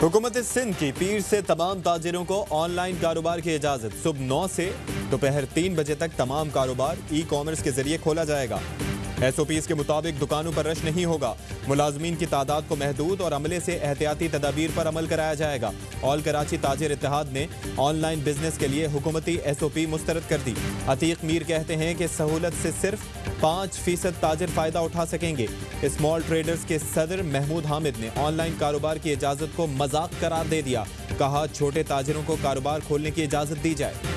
हुकूमत सिंध की पीर से तमाम ताजिरों को ऑनलाइन कारोबार की इजाज़त। सुबह 9 से दोपहर 3 बजे तक तमाम कारोबार ई कॉमर्स के जरिए खोला जाएगा। SOPs के मुताबिक दुकानों पर रश नहीं होगा। मुलाजमीन की तादाद को महदूद और अमले से एहतियाती तदाबीर पर अमल कराया जाएगा। ऑल कराची ताजिर इत्तेहाद ने ऑनलाइन बिजनेस के लिए हुकूमती SOP मुस्तरद कर दी। अतीक मीर कहते हैं कि सहूलत से सिर्फ 5% ताजिर फायदा उठा सकेंगे। स्मॉल ट्रेडर्स के सदर महमूद हामिद ने ऑनलाइन कारोबार की इजाज़त को मजाक करार दे दिया। कहा, छोटे ताजिरों को कारोबार खोलने की इजाज़त दी जाए।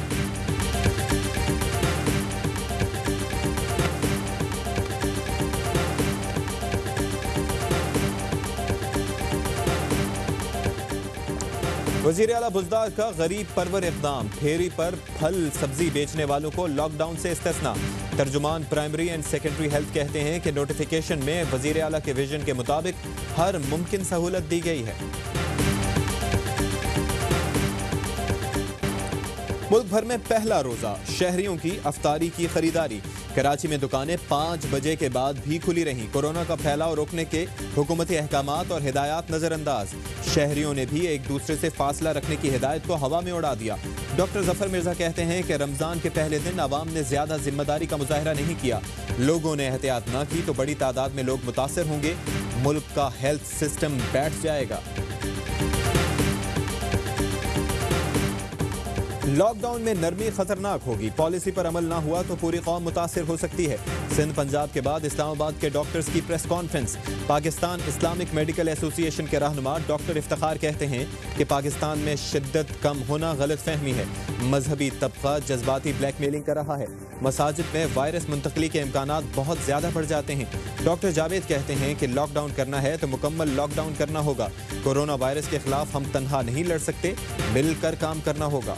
वज़ीर आला बुज़दार का गरीब परवर इक़दाम। फेरी पर फल सब्जी बेचने वालों को लॉकडाउन से इस्तिस्ना। तर्जुमान प्राइमरी एंड सेकेंडरी हेल्थ कहते हैं कि नोटिफिकेशन में वज़ीर आला के विजन के मुताबिक हर मुमकिन सहूलत दी गई है। मुल्क भर में पहला रोजा शहरियों की अफ्तारी की खरीदारी। कराची में दुकानें 5 बजे के बाद भी खुली रहीं। कोरोना का फैलाव रोकने के हुकूमती अहकामात और हिदायत नजरअंदाज। शहरियों ने भी एक दूसरे से फासला रखने की हिदायत को हवा में उड़ा दिया। डॉक्टर जफर मिर्जा कहते हैं कि रमजान के पहले दिन अवाम ने ज्यादा जिम्मेदारी का मुजाहरा नहीं किया। लोगों ने एहतियात न की तो बड़ी तादाद में लोग मुतासर होंगे। मुल्क का हेल्थ सिस्टम बैठ जाएगा। लॉकडाउन में नरमी खतरनाक होगी। पॉलिसी पर अमल ना हुआ तो पूरी कौम मुतासिर हो सकती है। सिंध पंजाब के बाद इस्लामाबाद के डॉक्टर्स की press conference. Pakistan Islamic medical association के रहनुमा डॉक्टर इफ्तिखार कहते हैं कि पाकिस्तान में शिद्दत कम होना गलत फहमी है। मजहबी तबका जज्बाती ब्लैकमेलिंग कर रहा है। मसाजिद में वायरस मुंतकली के इम्कानात बहुत ज्यादा बढ़ जाते हैं। डॉक्टर जावेद कहते हैं कि लॉकडाउन करना है तो मुकम्मल लॉकडाउन करना होगा। कोरोना वायरस के खिलाफ हम तन्हा नहीं लड़ सकते, मिलकर काम करना होगा।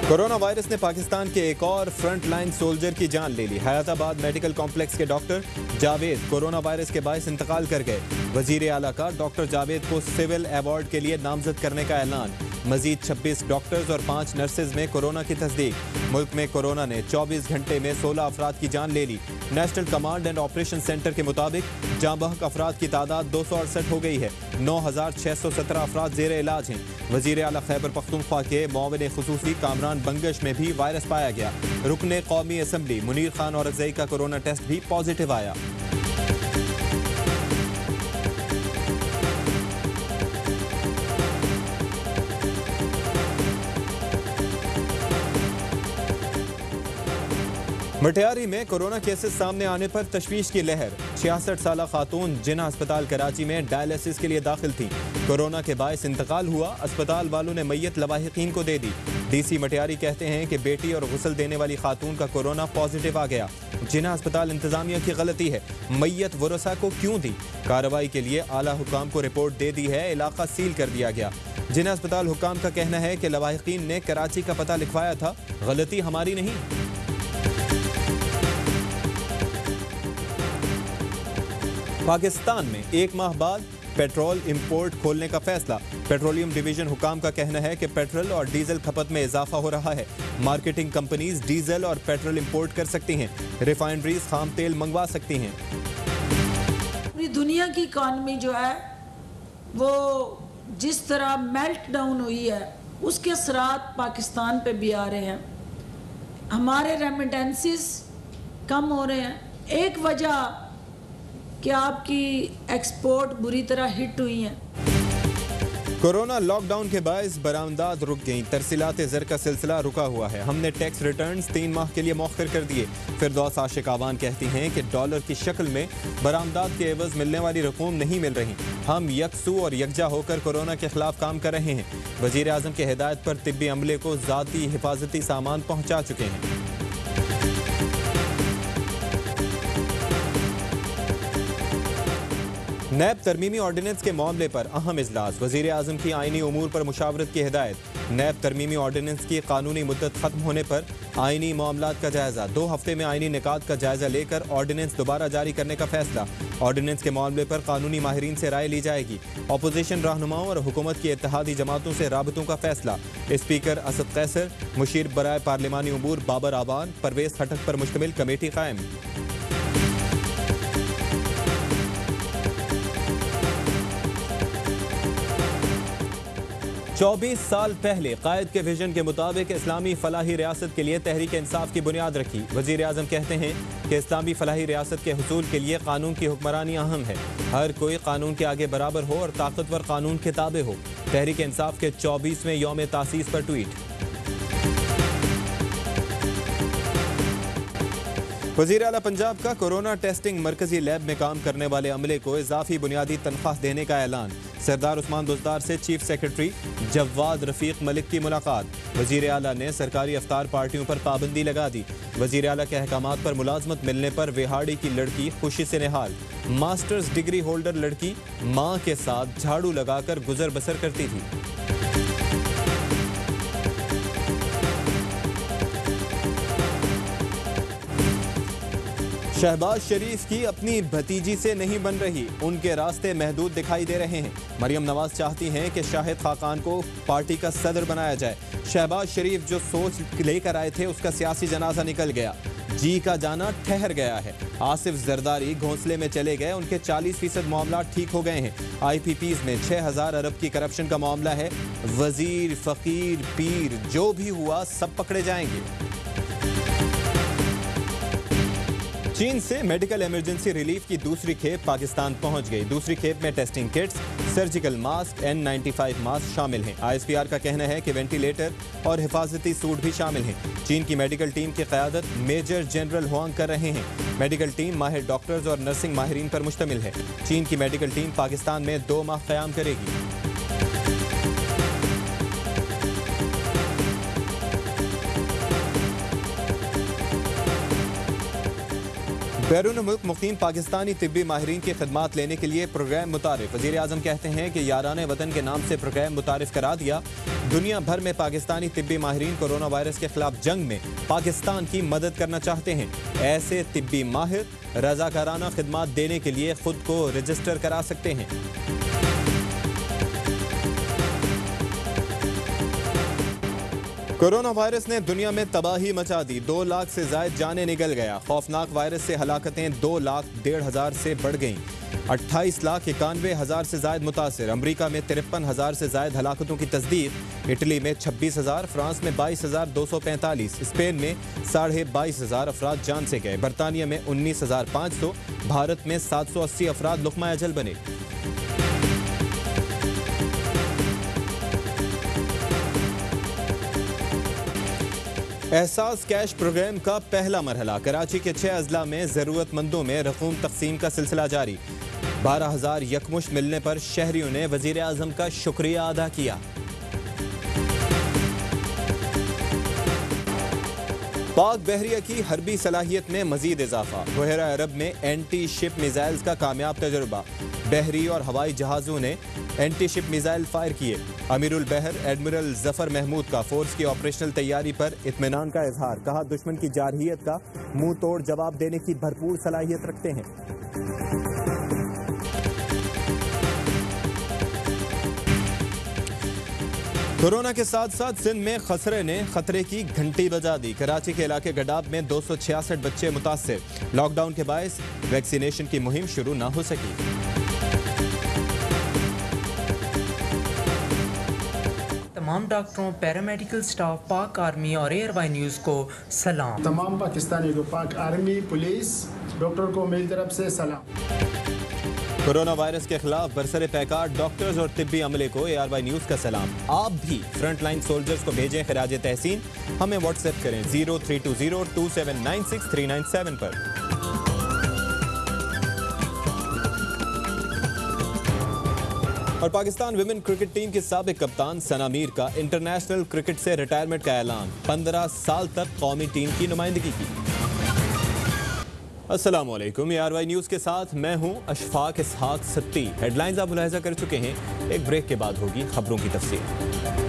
कोरोना वायरस ने पाकिस्तान के एक और फ्रंट लाइन सोल्जर की जान ले ली। हयाताबाद मेडिकल कॉम्प्लेक्स के डॉक्टर जावेद कोरोना वायरस के बायस इंतकाल कर गए। वजीर आला का डॉक्टर जावेद को सिविल अवार्ड के लिए नामजद करने का ऐलान। मजीद 26 डॉक्टर्स और 5 नर्सेज में कोरोना की तस्दीक। मुल्क में कोरोना ने 24 घंटे में 16 अफराद की जान ले ली। National command and operation centre के मुताबिक जाँ बहक अफराद की तादाद 268 हो गई है। 9617 अफराद जेर इलाज हैं। वजीर आला खैबर पख्तूनख्वा के मुआविन खुसूसी कामरान बंगश में भी वायरस पाया गया। रुकने कौमी असम्बली मुनीर खान और अजई का कोरोना टेस्ट भी पॉजिटिव आया। मटियारी में कोरोना केसेस सामने आने पर तशवीश की लहर। 66 साला खातून जिन्ना अस्पताल कराची में डायलिसिस के लिए दाखिल थी। कोरोना के बायस इंतकाल हुआ। अस्पताल वालों ने मैयत लवाहिकीन को दे दी। DC मटियारी कहते हैं कि बेटी और गुस्ल देने वाली खातून का कोरोना पॉजिटिव आ गया। जिन्ना अस्पताल इंतजामिया की गलती है। मैयत वरसा को क्यों दी? कार्रवाई के लिए आला हुकाम को रिपोर्ट दे दी है। इलाका सील कर दिया गया। जिन्ना अस्पताल हुकाम का कहना है कि लवाहिकीन ने कराची का पता लिखवाया था, गलती हमारी नहीं। पाकिस्तान में 1 माह बाद पेट्रोल इंपोर्ट खोलने का फैसला। पेट्रोलियम डिवीजन हुकाम का कहना है कि पेट्रोल और डीजल खपत में इजाफा हो रहा है। मार्केटिंग कंपनीज डीजल और पेट्रोल इंपोर्ट कर सकती हैं। रिफाइनरीज खाम तेल मंगवा सकती हैं। पूरी दुनिया की इकॉनमी जो है वो जिस तरह मेल्ट डाउन हुई है उसके असरात पाकिस्तान पे भी आ रहे हैं। हमारे रेमिटेंसेस कम हो रहे हैं। एक वजह कि आपकी एक्सपोर्ट बुरी तरह हिट हुई हैं। कोरोना लॉकडाउन के बायस बरामदात रुक गई। तरसीलात ज़र का सिलसिला रुका हुआ है। हमने टैक्स रिटर्न्स 3 माह के लिए मौखर कर दिए। फिरदौस आशिक आवान कहती हैं कि डॉलर की शक्ल में बरामदात के एवज मिलने वाली रकूम नहीं मिल रही। हम यकसू और यकजा होकर कोरोना के खिलाफ काम कर रहे हैं। वजीर आज़म की हिदायत पर तिब्बी अमले को ज़ाती हिफाजती सामान पहुँचा चुके हैं। नैब तरमीमी ऑर्डिनेंस के मामले पर अहम इजलास, वजीर आजम की आईनी उमूर पर मुशावरत की हिदायत। नैब तरमीमी ऑर्डिनेंस की कानूनी मुद्दत खत्म होने पर आईनी मामलात का जायजा, 2 हफ्ते में आईनी निकात का जायजा लेकर ऑर्डिनेंस दोबारा जारी करने का फैसला। ऑर्डिनेंस के मामले पर कानूनी माहिरीन से राय ली जाएगी। अपोजिशन रहनुमाओं और हुकूमत की इत्तेहादी जमातों से राबतों का फैसला। स्पीकर असद कैसर, मुशीर बराए पार्लिमानी उमूर बाबर आबान, परवेज खटक पर मुश्तमिल कमेटी कायम। चौबीस साल पहले कायद के विजन के मुताबिक इस्लामी फलाही रियासत के लिए तहरीक इंसाफ की बुनियाद रखी। वजीर आजम कहते हैं कि इस्लामी फलाही रियासत के हुसूल के लिए कानून की हुक्मरानी अहम है। हर कोई कानून के आगे बराबर हो और ताकतवर कानून के ताबे हो। तहरीक इंसाफ के 24वें यौम तासीस पर ट्वीट। वज़ीर आला पंजाब का कोरोना टेस्टिंग मरकजी लैब में काम करने वाले अमले को इजाफी बुनियादी तनख्वाह देने का ऐलान। सरदार उस्मान बुज़दार से चीफ सेक्रेटरी जवाद रफीक मलिक की मुलाकात। वज़ीर आला ने सरकारी अफ्तार पार्टियों पर पाबंदी लगा दी। वज़ीर आला के अहकामात पर मुलाजमत मिलने पर विहाड़ी की लड़की खुशी से निहाल। मास्टर्स डिग्री होल्डर लड़की माँ के साथ झाड़ू लगाकर गुजर बसर करती थी। शहबाज शरीफ की अपनी भतीजी से नहीं बन रही, उनके रास्ते महदूद दिखाई दे रहे हैं। मरियम नवाज चाहती हैं कि शाहिद खाकान को पार्टी का सदर बनाया जाए। शहबाज शरीफ जो सोच लेकर आए थे उसका सियासी जनाजा निकल गया, जी का जाना ठहर गया है। आसिफ जरदारी घोंसले में चले गए, उनके 40% मामला ठीक हो गए हैं। IPPs में 6000 अरब की करप्शन का मामला है। वजीर, फकीर, पीर जो भी हुआ सब पकड़े जाएंगे। चीन से मेडिकल इमरजेंसी रिलीफ की दूसरी खेप पाकिस्तान पहुंच गई। दूसरी खेप में testing kits, surgical mask, N95 mask शामिल हैं। ISPR का कहना है कि वेंटिलेटर और हिफाजती सूट भी शामिल हैं। चीन की मेडिकल टीम की क़यादत मेजर जनरल हुआंग कर रहे हैं। मेडिकल टीम माहिर डॉक्टर्स और नर्सिंग माहिरीन पर मुश्तमिल है। चीन की मेडिकल टीम पाकिस्तान में 2 माह क़याम करेगी। बैरून मुल्क मुकीम पाकिस्तानी तिब्बी माहिरीन की खिदमात लेने के लिए प्रोग्राम मुतारिफ। वज़ीर आज़म कहते हैं कि याराने वतन के नाम से प्रोग्राम मुतारिफ करा दिया। दुनिया भर में पाकिस्तानी तिब्बी माहिरीन कोरोना वायरस के खिलाफ जंग में पाकिस्तान की मदद करना चाहते हैं। ऐसे तिब्बी माहिर रजाकाराना खिदमात देने के लिए खुद को रजिस्टर करा सकते हैं। कोरोना वायरस ने दुनिया में तबाही मचा दी। 2 लाख से ज्यादा जानें निकल गया। खौफनाक वायरस से हलाकतें 2,01,500 से बढ़ गईं। 28,91,000 से ज्यादा मुतासिर। अमरीका में 53,000 से ज्यादा हलाकतों की तस्दीक। इटली में 26,000, फ्रांस में 22,245, स्पेन में 22,500 अफराद जान से गए। बरतानिया में 19,500, भारत में 780 अफराद लुक़मा अजल बने। एहसास कैश प्रोग्राम का पहला मरहला। कराची के 6 अजला में ज़रूरतमंदों में रकूम तकसीम का सिलसिला जारी। 12,000 यकमुश्त मिलने पर शहरियों ने वज़ीर आज़म का शुक्रिया अदा किया। पाक बहरिया की हरबी सलाहियत में मजीद इजाफा। बहरा अरब में एंटी शिप मिसाइल्स का कामयाब तजुर्बा। बहरी और हवाई जहाज़ों ने एंटी शिप मिसाइल फायर किए। अमीरुल बहर एडमिरल जफर महमूद का फोर्स की ऑपरेशनल तैयारी पर इत्मीनान का इजहार। कहा, दुश्मन की जारहियत का मुंह तोड़ जवाब देने की भरपूर सलाहियत रखते हैं। कोरोना के साथ साथ सिंध में खसरे ने खतरे की घंटी बजा दी। कराची के इलाके गडाब में 266 बच्चे मुतासिर। लॉकडाउन के बायस वैक्सीनेशन की मुहिम शुरू न हो सकी। तमाम डॉक्टरों, पैरामेडिकल स्टाफ, पाक आर्मी और एयरवाई न्यूज़ को सलाम। तमाम पाकिस्तानियों को, पाक आर्मी, पुलिस, डॉक्टर को मेरी तरफ से सलाम। कोरोना वायरस के खिलाफ बरसरे पैकार डॉक्टर्स और तिब्बी अमले को ARY न्यूज़ का सलाम। आप भी फ्रंटलाइन सोल्जर्स को भेजें खिराज तहसीन। हमें व्हाट्सएप करें 03202796 पर। और पाकिस्तान विमेन क्रिकेट टीम की साबिक कप्तान सना मीर का इंटरनेशनल क्रिकेट से रिटायरमेंट का ऐलान। 15 साल तक कौमी टीम की नुमाइंदगी की। अस्सलाम वालेकुम, ARY न्यूज़ के साथ मैं हूं अशफाक इसहाक सत्ती। हेडलाइंस आप मुलाहिजा कर चुके हैं। एक ब्रेक के बाद होगी खबरों की तफसील।